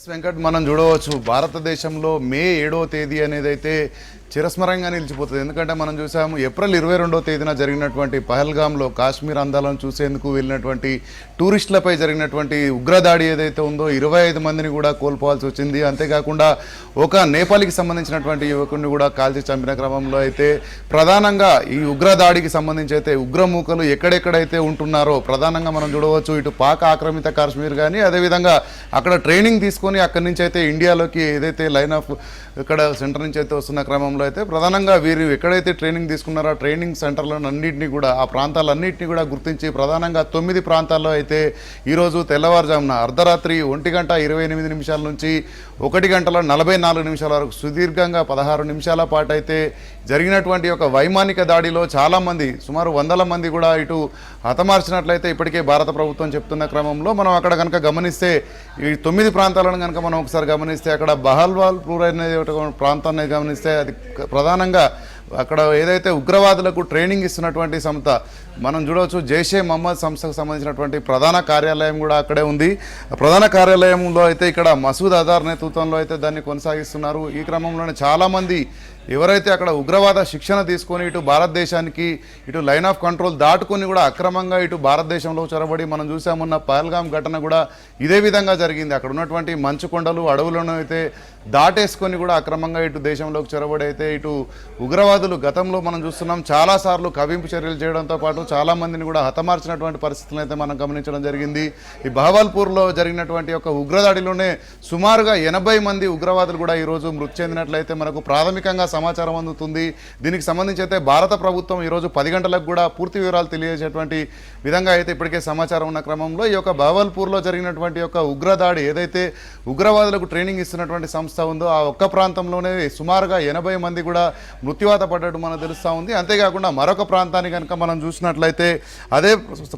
వెంకట్ మనం చూడవచ్చు భారతదేశంలో మే 7వ తేదీ అనేది అయితే చిరస్మరంగా నిలిచిపోతుంది. ఎందుకంటే మనం చూసాము ఏప్రిల్ 22వ తేదీన జరిగినటువంటి పహల్గామ్లో కాశ్మీర్ అందాలను చూసేందుకు వెళ్ళినటువంటి టూరిస్టులపై జరిగినటువంటి ఉగ్రదాడి ఏదైతే ఉందో 25 మందిని కూడా కోల్పోవాల్సి వచ్చింది. అంతేకాకుండా ఒక నేపాల్కి సంబంధించినటువంటి యువకుడిని కూడా కాల్చి చంపిన క్రమంలో అయితే ప్రధానంగా ఈ ఉగ్రదాడికి సంబంధించి అయితే ఉగ్రమూకలు ఎక్కడెక్కడైతే ఉంటున్నారో ప్రధానంగా మనం చూడవచ్చు. ఇటు పాక్ ఆక్రమిత కాశ్మీర్ కానీ అదేవిధంగా అక్కడ ట్రైనింగ్ తీసుకొని అక్కడి నుంచి అయితే ఇండియాలోకి ఏదైతే లైన్ ఆఫ్ ఇక్కడ సెంటర్ నుంచి అయితే వస్తున్న క్రమంలో అయితే ప్రధానంగా వీరు ఎక్కడైతే ట్రైనింగ్ తీసుకున్నారో ఆ ట్రైనింగ్ సెంటర్లను అన్నింటినీ కూడా ఆ ప్రాంతాలన్నింటినీ కూడా గుర్తించి ప్రధానంగా 9 ప్రాంతాల్లో అయితే ఈరోజు తెల్లవారుజామున అర్ధరాత్రి 1:28 నుంచి 1:44 వరకు సుదీర్ఘంగా 16 నిమిషాల పాటు అయితే జరిగినటువంటి ఒక వైమానిక దాడిలో చాలామంది సుమారు 100 మంది కూడా ఇటు హతమార్చినట్లయితే ఇప్పటికే భారత ప్రభుత్వం చెప్తున్న క్రమంలో మనం అక్కడ కనుక గమనిస్తే ఈ 9 ప్రాంతాలను కనుక మనం ఒకసారి గమనిస్తే అక్కడ బహల్వాల్పూర్ అనేది ఒక ప్రాంతాన్ని గమనిస్తే అది ప్రధానంగా అక్కడ ఏదైతే ఉగ్రవాదులకు ట్రైనింగ్ ఇస్తున్నటువంటి సంస్థ మనం చూడవచ్చు జైషే మహమ్మద్ సంస్థకు సంబంధించినటువంటి ప్రధాన కార్యాలయం కూడా అక్కడే ఉంది. ప్రధాన కార్యాలయంలో అయితే ఇక్కడ మసూద్ అజార్ నేతృత్వంలో అయితే దాన్ని కొనసాగిస్తున్నారు. ఈ క్రమంలోనే చాలామంది ఎవరైతే అక్కడ ఉగ్రవాద శిక్షణ తీసుకొని ఇటు భారతదేశానికి ఇటు లైన్ ఆఫ్ కంట్రోల్ దాటుకొని కూడా అక్రమంగా ఇటు భారతదేశంలో చొరబడి మనం చూసామున్న పహల్గామ్ ఘటన కూడా ఇదే విధంగా జరిగింది. అక్కడ ఉన్నటువంటి మంచు కొండలు అడవులను అయితే దాటేసుకొని కూడా అక్రమంగా ఇటు దేశంలోకి చొరబడి అయితే ఇటు ఉగ్రవాదులు గతంలో మనం చూస్తున్నాం చాలాసార్లు కవింపు చర్యలు చేయడంతో పాటు చాలామందిని కూడా హతమార్చినటువంటి పరిస్థితులను అయితే మనం గమనించడం జరిగింది. ఈ బహవల్పూర్లో జరిగినటువంటి ఒక ఉగ్రదాడిలోనే సుమారుగా 80 మంది ఉగ్రవాదులు కూడా ఈరోజు మృతి చెందినట్లయితే మనకు ప్రాథమికంగా సమాచారం అందుతుంది. దీనికి సంబంధించి అయితే భారత ప్రభుత్వం ఈరోజు 10 గంటలకు కూడా పూర్తి వివరాలు తెలియజేసేటువంటి విధంగా అయితే ఇప్పటికే సమాచారం ఉన్న క్రమంలో ఈ యొక్క బహవల్పూర్లో జరిగినటువంటి యొక్క ఉగ్రదాడి ఏదైతే ఉగ్రవాదులకు ట్రైనింగ్ ఇస్తున్నటువంటి సంస్థ ఉందో ఆ ఒక్క ప్రాంతంలోనే సుమారుగా 80 మంది కూడా మృత్యువాత పడ్డట్టు మనకు తెలుస్తూ ఉంది. అంతేకాకుండా మరొక ప్రాంతాన్ని కనుక మనం చూసినట్లయితే అదే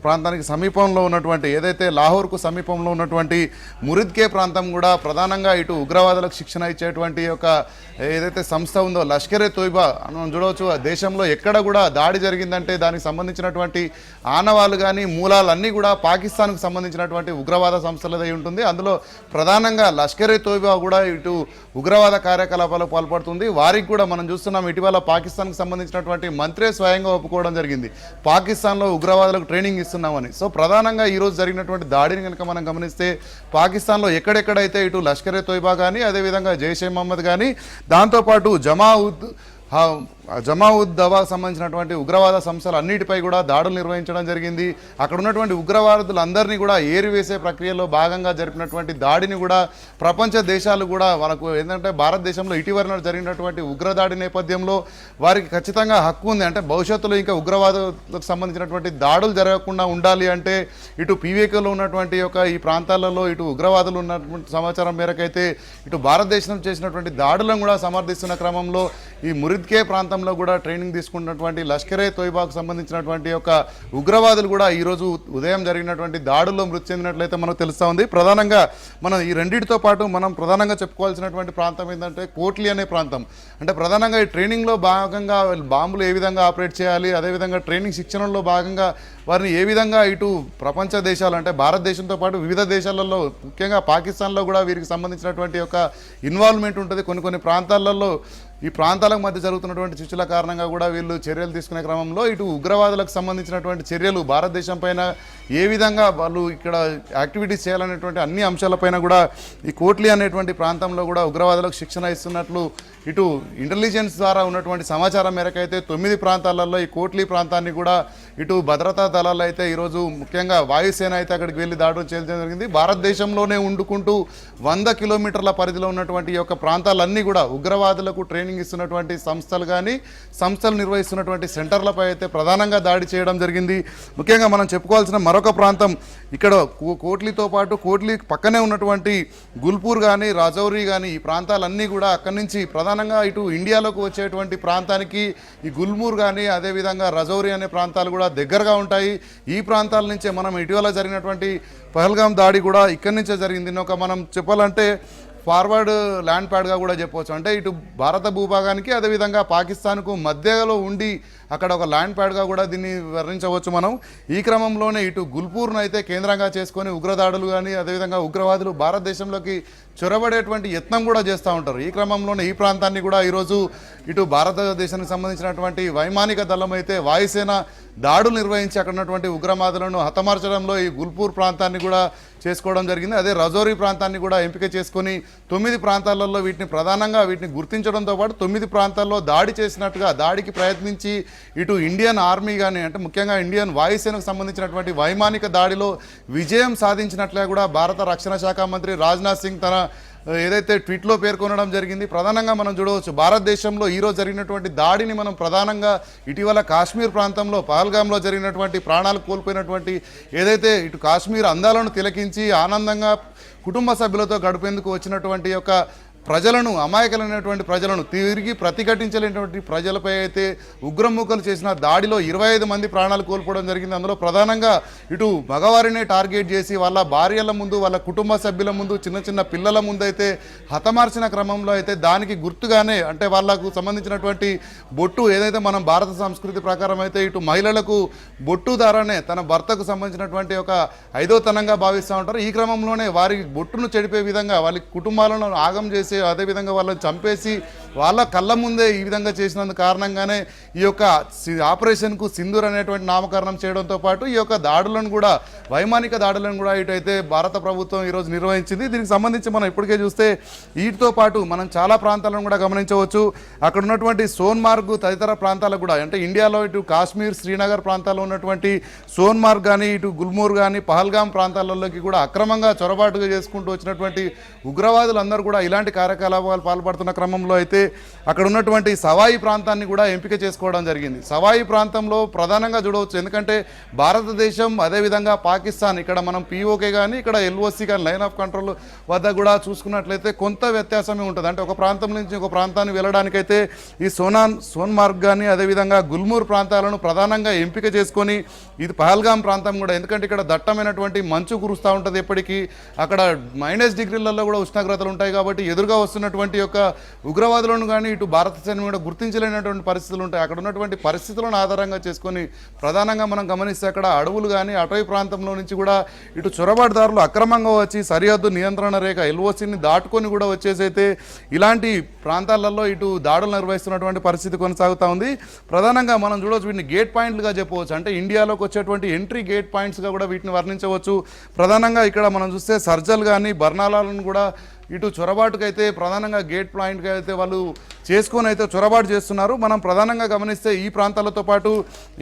ప్రాంతానికి సమీపంలో ఉన్నటువంటి ఏదైతే లాహోర్కు సమీపంలో ఉన్నటువంటి మురిద్కే ప్రాంతం కూడా ప్రధానంగా ఇటు ఉగ్రవాదులకు శిక్షణ ఇచ్చేటువంటి ఒక ఏదైతే సంస్థ ఉందో లష్కరే తోయిబా మనం చూడవచ్చు. దేశంలో ఎక్కడ కూడా దాడి జరిగిందంటే దానికి సంబంధించినటువంటి ఆనవాళ్ళు కానీ మూలాలన్నీ కూడా పాకిస్తాన్కు సంబంధించినటువంటి ఉగ్రవాద సంస్థలదై ఉంటుంది. అందులో ప్రధానంగా లష్కరే తోయిబా కూడా ఇటు ఉగ్రవాద కార్యకలాపాలకు పాల్పడుతుంది. వారికి కూడా మనం చూస్తున్నాం ఇటీవల పాకిస్తాన్కి సంబంధించినటువంటి మంత్రే స్వయంగా ఒప్పుకోవడం జరిగింది పాకిస్తాన్లో ఉగ్రవాదులకు ట్రైనింగ్ ఇస్తున్నామని. సో ప్రధానంగా ఈరోజు జరిగినటువంటి దాడిని కనుక మనం గమనిస్తే పాకిస్తాన్లో ఎక్కడెక్కడైతే ఇటు లష్కరే తోయిబా కానీ అదేవిధంగా జైషే మహమ్మద్ కానీ దాంతోపాటు జమావుద్ దవాకు సంబంధించినటువంటి ఉగ్రవాద సంస్థలు అన్నిటిపై కూడా దాడులు నిర్వహించడం జరిగింది. అక్కడ ఉన్నటువంటి ఉగ్రవాదులందరినీ కూడా ఏరివేసే ప్రక్రియలో భాగంగా జరిపినటువంటి దాడిని కూడా ప్రపంచ దేశాలు కూడా మనకు ఏంటంటే భారతదేశంలో ఇటీవల జరిగినటువంటి ఉగ్రదాడి నేపథ్యంలో వారికి ఖచ్చితంగా హక్కు ఉంది. అంటే భవిష్యత్తులో ఇంకా ఉగ్రవాదులకు సంబంధించినటువంటి దాడులు జరగకుండా ఉండాలి అంటే ఇటు పీవీకేలో ఉన్నటువంటి యొక్క ఈ ప్రాంతాలలో ఇటు ఉగ్రవాదులు ఉన్నటువంటి సమాచారం మేరకైతే ఇటు భారతదేశం చేసినటువంటి దాడులను కూడా సమర్థిస్తున్న క్రమంలో ఈ మురిద్కే ప్రాంతంలో కూడా ట్రైనింగ్ తీసుకున్నటువంటి లష్కరే తోయిబాకు సంబంధించినటువంటి యొక్క ఉగ్రవాదులు కూడా ఈరోజు ఉదయం జరిగినటువంటి దాడుల్లో మృతి చెందినట్లయితే మనకు తెలుస్తూ ఉంది. ప్రధానంగా మనం ఈ రెండింటితో పాటు మనం ప్రధానంగా చెప్పుకోవాల్సినటువంటి ప్రాంతం ఏంటంటే కోట్లీ అనే ప్రాంతం. అంటే ప్రధానంగా ఈ ట్రైనింగ్లో భాగంగా బాంబులు ఏ విధంగా ఆపరేట్ చేయాలి, అదేవిధంగా ట్రైనింగ్ శిక్షణలో భాగంగా వారిని ఏ విధంగా ఇటు ప్రపంచ దేశాలు అంటే భారతదేశంతో పాటు వివిధ దేశాలలో ముఖ్యంగా పాకిస్తాన్లో కూడా వీరికి సంబంధించినటువంటి యొక్క ఇన్వాల్వ్మెంట్ ఉంటుంది. కొన్ని ప్రాంతాలలో ఈ ప్రాంతాలకు మధ్య జరుగుతున్నటువంటి చిచ్చుల కారణంగా కూడా వీళ్ళు చర్యలు తీసుకునే క్రమంలో ఇటు ఉగ్రవాదులకు సంబంధించినటువంటి చర్యలు భారతదేశం పైన ఏ విధంగా వాళ్ళు ఇక్కడ యాక్టివిటీస్ చేయాలనేటువంటి అన్ని అంశాలపైన కూడా ఈ కోట్లీ అనేటువంటి ప్రాంతంలో కూడా ఉగ్రవాదులకు శిక్షణ ఇస్తున్నట్లు ఇటు ఇంటెలిజెన్స్ ద్వారా ఉన్నటువంటి సమాచారం మేరకైతే 9 ప్రాంతాలలో ఈ కోట్లీ ప్రాంతాన్ని కూడా ఇటు భద్రతా దళాలు అయితే ఈరోజు ముఖ్యంగా వాయుసేన అయితే అక్కడికి వెళ్ళి దాడులు చేయడం జరిగింది. భారతదేశంలోనే ఉండుకుంటూ 100 కిలోమీటర్ల పరిధిలో ఉన్నటువంటి ఈ యొక్క ప్రాంతాలన్నీ కూడా ఉగ్రవాదులకు ట్రైనింగ్ ఇస్తున్నటువంటి సంస్థలు కానీ సంస్థలు నిర్వహిస్తున్నటువంటి సెంటర్లపై అయితే ప్రధానంగా దాడి చేయడం జరిగింది. ముఖ్యంగా మనం చెప్పుకోవాల్సిన మరొక ప్రాంతం ఇక్కడ కోట్లీతో పాటు కోట్లీ పక్కనే ఉన్నటువంటి గుల్పూర్ కానీ రాజౌరి కానీ ఈ ప్రాంతాలన్నీ కూడా అక్కడి నుంచి ప్రధానంగా ఇటు ఇండియాలోకి వచ్చేటువంటి ప్రాంతానికి ఈ గుల్మూర్ కానీ అదేవిధంగా రజౌరి అనే ప్రాంతాలు కూడా దగ్గరగా ఉంటాయి. ఈ ప్రాంతాల నుంచే మనం ఇటీవల జరిగినటువంటి పహల్గామ్ దాడి కూడా ఇక్కడి నుంచే జరిగింది. మనం చెప్పాలంటే ఫార్వర్డ్ ల్యాండ్ ప్యాడ్గా కూడా చెప్పవచ్చు. అంటే ఇటు భారత భూభాగానికి అదేవిధంగా పాకిస్తాన్కు మధ్యలో ఉండి అక్కడ ఒక ల్యాండ్ ప్యాడ్గా కూడా దీన్ని వర్ణించవచ్చు మనం. ఈ క్రమంలోనే ఇటు గుల్పూర్ను అయితే కేంద్రంగా చేసుకొని ఉగ్రదాడులు కానీ అదేవిధంగా ఉగ్రవాదులు భారతదేశంలోకి చొరబడేటువంటి యత్నం కూడా చేస్తూ ఉంటారు. ఈ క్రమంలోనే ఈ ప్రాంతాన్ని కూడా ఈరోజు ఇటు భారతదేశానికి సంబంధించినటువంటి వైమానిక దళం అయితే వాయుసేన దాడులు నిర్వహించి అక్కడ ఉన్నటువంటి ఉగ్రవాదులను హతమార్చడంలో ఈ గుల్పూర్ ప్రాంతాన్ని కూడా చేసుకోవడం జరిగింది. అదే రజౌరీ ప్రాంతాన్ని కూడా ఎంపిక చేసుకొని 9 ప్రాంతాలలో వీటిని గుర్తించడంతో పాటు 9 ప్రాంతాల్లో దాడి చేసినట్టుగా దాడికి ప్రయత్నించి ఇటు ఇండియన్ ఆర్మీ కానీ అంటే ముఖ్యంగా ఇండియన్ వాయుసేనకు సంబంధించినటువంటి వైమానిక దాడిలో విజయం సాధించినట్లే కూడా భారత రక్షణ శాఖ మంత్రి రాజ్నాథ్ సింగ్ తన ఏదైతే ట్వీట్లో పేర్కొనడం జరిగింది. ప్రధానంగా మనం చూడవచ్చు భారతదేశంలో ఈరోజు జరిగినటువంటి దాడిని మనం ప్రధానంగా ఇటీవల కాశ్మీర్ ప్రాంతంలో పహల్గామ్లో జరిగినటువంటి ప్రాణాలు కోల్పోయినటువంటి ఏదైతే ఇటు కాశ్మీర్ అందాలను తిలకించి ఆనందంగా కుటుంబ సభ్యులతో గడిపేందుకు వచ్చినటువంటి యొక్క ప్రజలను అమాయకులైనటువంటి ప్రజలను తిరిగి ప్రతిఘటించలేనటువంటి ప్రజలపై అయితే ఉగ్రమూకలు చేసిన దాడిలో 25 మంది ప్రాణాలు కోల్పోవడం జరిగింది. అందులో ప్రధానంగా ఇటు మగవారినే టార్గెట్ చేసి వాళ్ళ భార్యల ముందు వాళ్ళ కుటుంబ సభ్యుల ముందు చిన్న చిన్న పిల్లల ముందు అయితే హతమార్చిన క్రమంలో అయితే దానికి గుర్తుగానే అంటే వాళ్ళకు సంబంధించినటువంటి బొట్టు ఏదైతే మనం భారత సంస్కృతి ప్రకారం అయితే ఇటు మహిళలకు బొట్టు ద్వారానే తన భర్తకు సంబంధించినటువంటి ఒక ఐదోతనంగా భావిస్తూ ఉంటారు. ఈ క్రమంలోనే వారి బొట్టును చెడిపే విధంగా వాళ్ళ కుటుంబాలను ఆగం చేసి అదేవిధంగా వాళ్ళని చంపేసి వాళ్ళ కళ్ళ ముందే ఈ విధంగా చేసినందుకు కారణంగానే ఈ యొక్క ఆపరేషన్కు సింధూర్ అనేటువంటి నామకరణం చేయడంతో పాటు ఈ యొక్క దాడులను కూడా వైమానిక దాడులను కూడా ఇటైతే భారత ప్రభుత్వం ఈరోజు నిర్వహించింది. దీనికి సంబంధించి మనం ఇప్పటికే చూస్తే వీటితో పాటు మనం చాలా ప్రాంతాలను కూడా గమనించవచ్చు. అక్కడ ఉన్నటువంటి సోన్మార్గ్ తదితర ప్రాంతాలకు కూడా అంటే ఇండియాలో ఇటు కాశ్మీర్ శ్రీనగర్ ప్రాంతాల్లో ఉన్నటువంటి సోన్మార్గ్ కానీ ఇటు గుల్మూర్ కానీ పహల్గామ్ ప్రాంతాలలోకి కూడా అక్రమంగా చొరబాటుగా చేసుకుంటూ వచ్చినటువంటి ఉగ్రవాదులందరూ కూడా ఇలాంటి కార్యకలాపాలు పాల్పడుతున్న క్రమంలో అయితే అక్కడ ఉన్నటువంటి సవాయి ప్రాంతాన్ని కూడా ఎంపిక చేసుకోవడం జరిగింది. సవాయి ప్రాంతంలో ప్రధానంగా చూడవచ్చు ఎందుకంటే భారతదేశం అదేవిధంగా పాకిస్తాన్ ఇక్కడ మనం పీఓకే కానీ ఇక్కడ ఎల్ఓసి కానీ లైన్ ఆఫ్ కంట్రోల్ వద్ద కూడా చూసుకున్నట్లయితే కొంత వ్యత్యాసమే ఉంటుంది. అంటే ఒక ప్రాంతం నుంచి ఒక ప్రాంతాన్ని వెళ్ళడానికైతే ఈ సోన్మార్గ్ కానీ అదేవిధంగా గుల్మూర్ ప్రాంతాలను ప్రధానంగా ఎంపిక చేసుకొని ఇది పహల్గామ్ ప్రాంతం కూడా ఎందుకంటే ఇక్కడ దట్టమైనటువంటి మంచు కురుస్తూ ఉంటుంది ఎప్పటికీ అక్కడ -డిగ్రీలలో కూడా ఉష్ణోగ్రతలు ఉంటాయి కాబట్టి ఎదురుగా వస్తున్నటువంటి యొక్క ఉగ్రవాదులను కానీ ఇటు భారత సైన్యం కూడా గుర్తించలేనటువంటి పరిస్థితులు ఉంటాయి. అక్కడ ఉన్నటువంటి పరిస్థితులను ఆధారంగా చేసుకొని ప్రధానంగా మనం గమనిస్తే అక్కడ అడవులు కానీ అటవీ ప్రాంతంలో నుంచి కూడా ఇటు చొరబాటుదారులు అక్రమంగా వచ్చి సరిహద్దు నియంత్రణ రేఖ ఎల్ఓసిని దాటుకొని కూడా వచ్చేసి అయితే ఇలాంటి ప్రాంతాలలో ఇటు దాడులు నిర్వహిస్తున్నటువంటి పరిస్థితి కొనసాగుతూ ఉంది. ప్రధానంగా మనం చూడవచ్చు వీటిని గేట్ పాయింట్లుగా చెప్పవచ్చు. అంటే ఇండియాలోకి వచ్చేటువంటి ఎంట్రీ గేట్ పాయింట్స్గా కూడా వీటిని వర్ణించవచ్చు. ప్రధానంగా ఇక్కడ మనం చూస్తే సర్జల్ కానీ బర్నాలాలను కూడా ఇటు చొరబాటుకైతే ప్రధానంగా గేట్ పాయింట్గా అయితే వాళ్ళు చేసుకొని అయితే చొరబాటు చేస్తున్నారు. మనం ప్రధానంగా గమనిస్తే ఈ ప్రాంతాలతో పాటు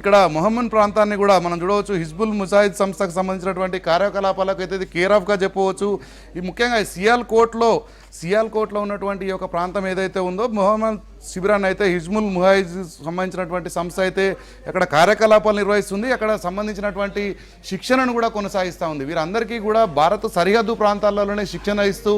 ఇక్కడ మొహమ్మన్ ప్రాంతాన్ని కూడా మనం చూడవచ్చు. హిజ్బుల్ ముజాహిద్ సంస్థకు సంబంధించినటువంటి కార్యకలాపాలకు అయితే ఇది కేర్ ఆఫ్గా చెప్పవచ్చు. ఈ ముఖ్యంగా సియాల్కోట్లో ఉన్నటువంటి ఈ యొక్క ప్రాంతం ఏదైతే ఉందో మొహమ్మద్ శిబిరాన్ని అయితే హిజ్బుల్ ముజాహిద్ సంబంధించినటువంటి సంస్థ అయితే అక్కడ కార్యకలాపాలు నిర్వహిస్తుంది. అక్కడ సంబంధించినటువంటి శిక్షణను కూడా కొనసాగిస్తూ ఉంది. వీరందరికీ కూడా భారత్ సరిహద్దు ప్రాంతాలలోనే శిక్షణ ఇస్తూ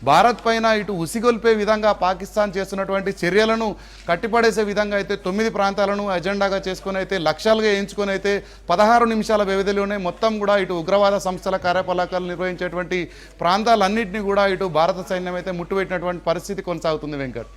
భారత్ పైన ఇటు ఉసిగొల్పే విధంగా పాకిస్తాన్ చేస్తున్నటువంటి చర్యలను కట్టిపడేసే విధంగా అయితే 9 ప్రాంతాలను ఎజెండాగా చేసుకొని అయితే లక్ష్యాలుగా ఎంచుకొని అయితే 16 నిమిషాల వ్యవధిలోనే మొత్తం కూడా ఇటు ఉగ్రవాద సంస్థల కార్యకలాపాలు నిర్వహించేటువంటి ప్రాంతాలన్నింటినీ కూడా ఇటు భారత సైన్యం అయితే ముట్టుపెట్టినటువంటి పరిస్థితి కొనసాగుతుంది. వెంకట్.